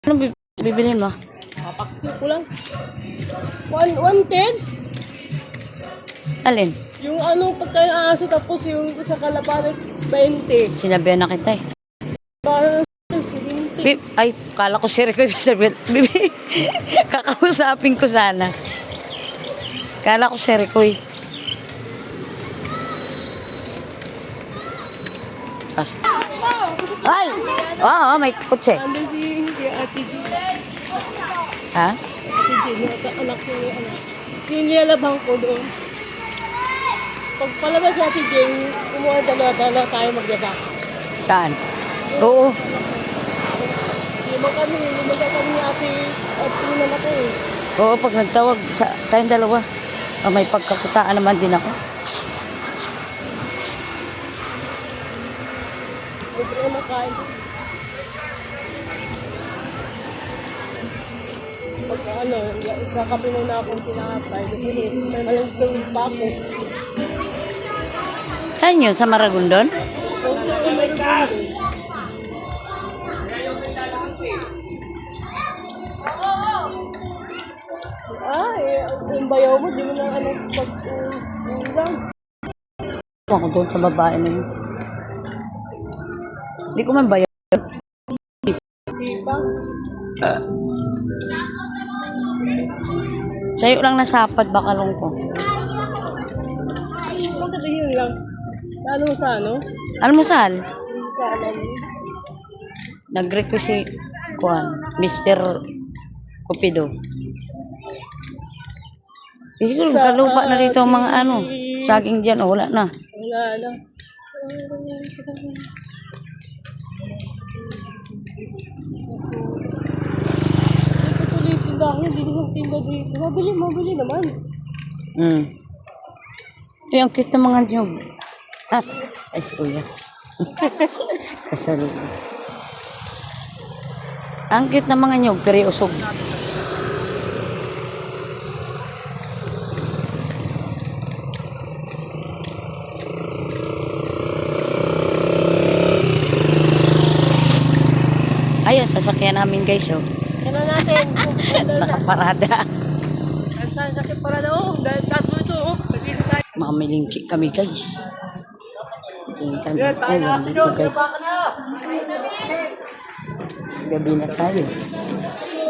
Ano bibilin mo? Papaksi ko lang. 110? Alin? Yung ano, pagkain aso tapos yung sa kalabanan, 20. Sinabihan na kita eh. Parang 70. Ay, kala ko si Rico. Bibi, kakausapin ko sana. Kala ko si Rico eh. Ay! Oo, may kutse. Ano si Ate G? Ha? Ate G, anak ko yung anak. Yung nilalabang ko doon. Pag palabas si Ate G, kumuha dala-dala tayo magyaba. Saan? Oo. Lima kami ni Ate at tingnan ako eh. Oo, pag nagtawag sa tayong dalawa, may pagkakutaan naman din ako. Huwag ko makain. Pag ano, kakapinan na akong tinapay. Kasi may malang pa ako. Saan yun? Sa Maragondon? Oh my God! Yung bayaw mo, di mo na ano, pag-ulang. Ako doon sa babae na yun. Hindi ko man bayan. Diba? Sa'yo lang nasapad bakalong ko. Bakit yun lang? Ano mo sa ano? Almusal. Sa alam mo? Nag-request si Juan, Mr. Cupido. Siguro kalupa na dito ang mga ano, saging dyan, o wala na. Wala na. Tuloy tindahan, hindi ko tinda dito. Mabili naman. Ay, ang cute ng mga nyog. Ha? Ay, si Kuya. Kasalo. Ang cute ng mga nyog, pero usog. Ayan, sasakyan namin guys, oh. Kaya natin. Nakaparada. Saan kasi para na oh. Dahil tatlo ito oh. Nag-isa tayo. Mamilingki kami guys. Tingin kami. Yan, tayo na kasi Dito yun. guys. Baka na. Gabi na tayo.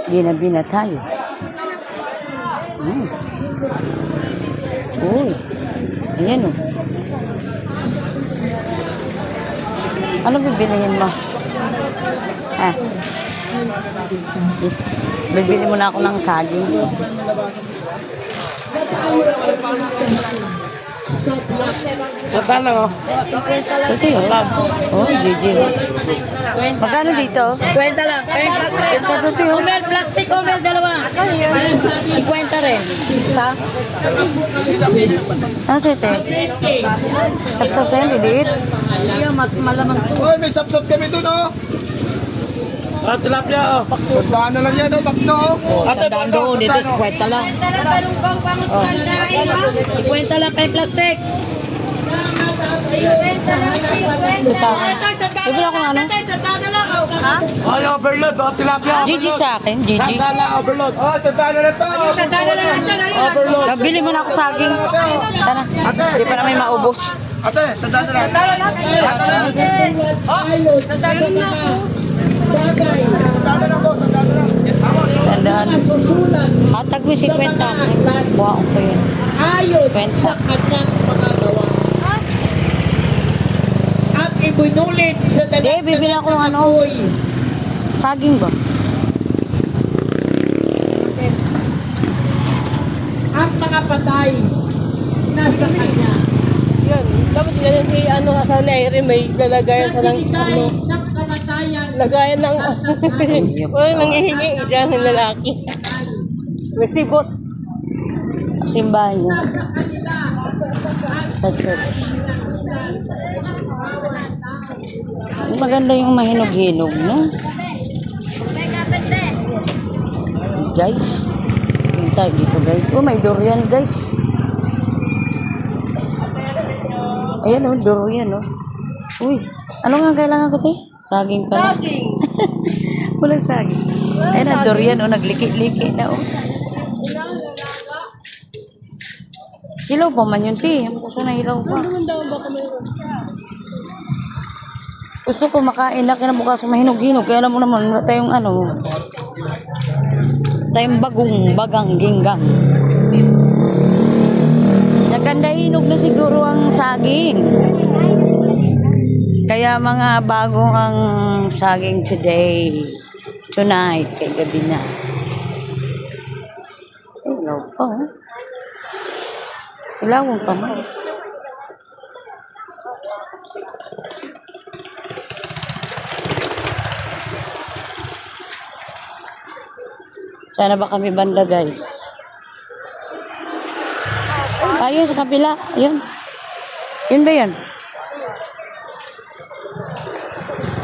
Ginabi na tayo. Uy. Ayan oh. Ano bibilihin mo? Ah. Bibili mo na ako ng saging. Sata lang oh. Ito yun. Oh, GG. Magkano dito? 20 lang. 20 plastic. Ito yun. Omel, plastic, omel, dalawa. 50 rin. Isa? Ano sa ito? Tapos sa yan, liit. Iya, malamang to. Oy, may sapsap kami doon, oh. Ah, tilapia oh. Tandaan na lang yan, oh. Tatlo, oh. Ate, doon dito, 50 lang. 50 lang kay plastic. Ito sa akin. Bibili ako ng ano? Ha? Ay, overload, oh, tilapia. GG sa akin, GG. Sandala, overload. Oh, tandaan na lang to. Overload. Bili mo na ako saging. Tara. Ate, Hindi pa namin maubos. ate, tandaan na lang. Tandaan na lang. Tandaan na lang po, tandaan na lang. Tandaan. Hatag mo 50. Buha ko yun. Ayon 20. sa kanyang magagawa. At ibinulit sa Hindi, bibili ako ng ano. Saging ba? Ang mga patay nasa kanya. Yan, dapat ganyan si ano sa Nairi may lalagayan sa ng ano. Lagayan ng wala nang ihingi diyan ng lalaki. May sibot. Simbahan niya. Sa church. Maganda yung mahinog-hinog na. Guys. Yung tayo dito guys. Oh, may durian guys. Ayan oh, durian oh. Uy, ano nga kailangan ko te? Saging pala. Saging. Walang saging. Ay na, durian o, nagliki-liki na o. Hilaw pa man yun, ti. Gusto na hilaw pa. Gusto ko makain na kinabukas mahinog-hinog. Kaya alam mo naman, wala tayong tayong bagang ginggang. Naganda hinog na siguro ang saging. Kaya mga bago ang saging tonight, kay gabi na. Ilaw pa, ha? Ilawang pa mo. Sana ba kami banda, guys? Ayun, sa kapila. Ayun. Yun ba yun?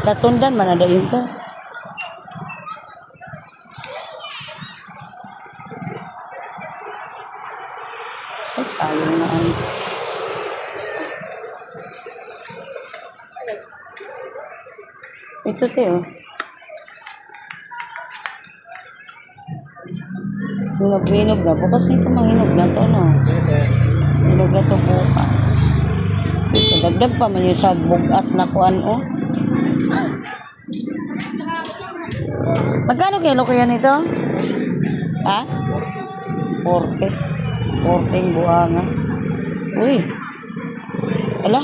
Latundan, manada yun to. Ay, sayang na ano. Ito, Teo. Hinog na. Bukas nito mahinog na to, no? Hinog na to buka. Ito, dagdag pa man yung sabog at nakuan, oh. Magkano kilo kaya nito? Ha? 40. 40 buanga. Uy. Ala.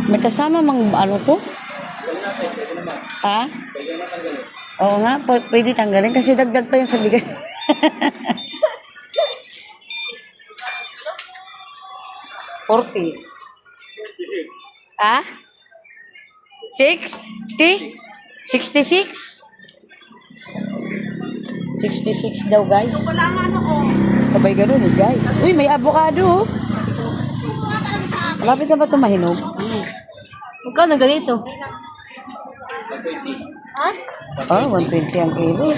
May kasama mang ano to? Ha? Oo nga, pwede tanggalin kasi dagdag pa yung sa bigas. $40. Ah? 60? 66? 66 daw, guys. Sabay ganun eh, guys. Uy, may avocado. Malapit na ba ito mahinog? Magkano ganito? Ha? Oh, 120 ang kilo.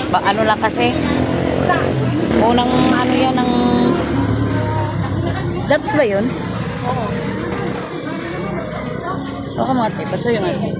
Ba, ano lang kasi? Unang ano yan ng... Labs ba yun? Oo. Baka mga ate, paso yung ate.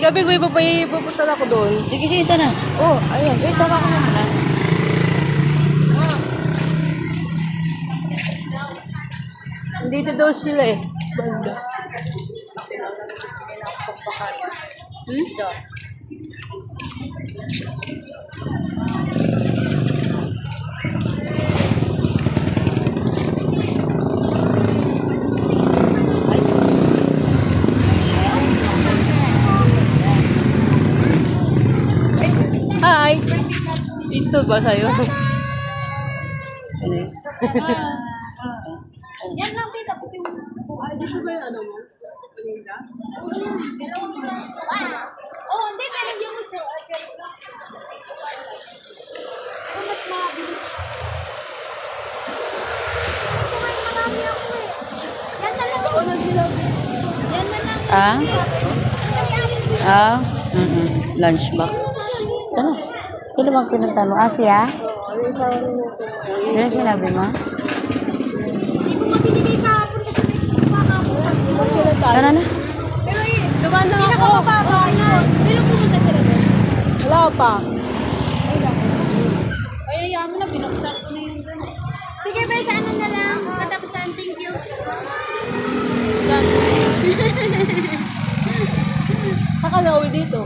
Ikabi ko ipapunta ako doon. Sige, sige, ito na. Oh, ayun. Wait, tawa ko naman na. Dito daw sila eh. Banda. Ito. Hi! Dito ba sa'yo? Yan lang, tita. Tapos yung... Dito ba yung ano mo? Oh, hindi. Meron yung mucho. Mas mabilis. Kumain marami ako eh. Yan na lang. Yan na lang. Ah? Ah? Lunch box. Ito na. Sino bang pinagtanong? Ah, siya? Ano yung sinabi mo? Hindi ko mabinigay kahapon kasi may kumakapon. Tara na. Pero eh, Dumaan lang hindi ako. na mababa na. Pero pumunta sila doon. Wala pa. Ay, ay, yaman na. Binuksan ko na yun doon. Sige, bes. Ano na lang. Katapusan. Thank you. Saka na uwi dito.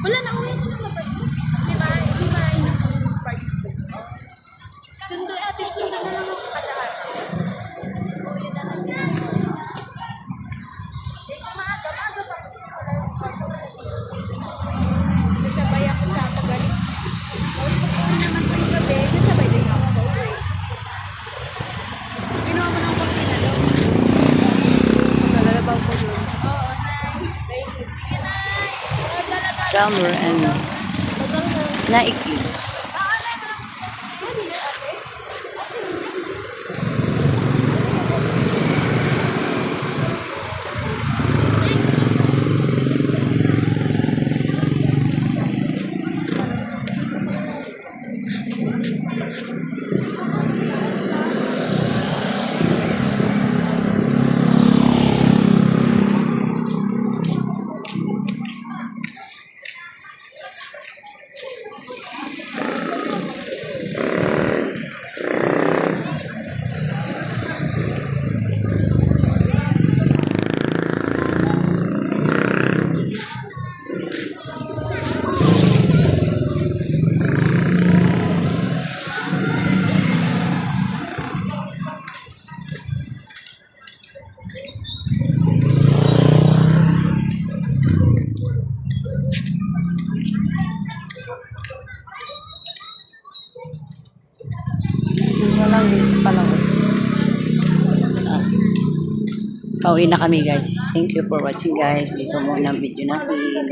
Wala na. Uwi ko na mababa. Diba? Diba? Sundo. Atin sundo na lang ako katahan. Uwi na lang yan. Maaga pa. Kasabay ako sa pag summer and na-eclipse. Walang dito pa lang. Pauwi na kami guys. Thank you for watching guys. Dito muna ang video natin.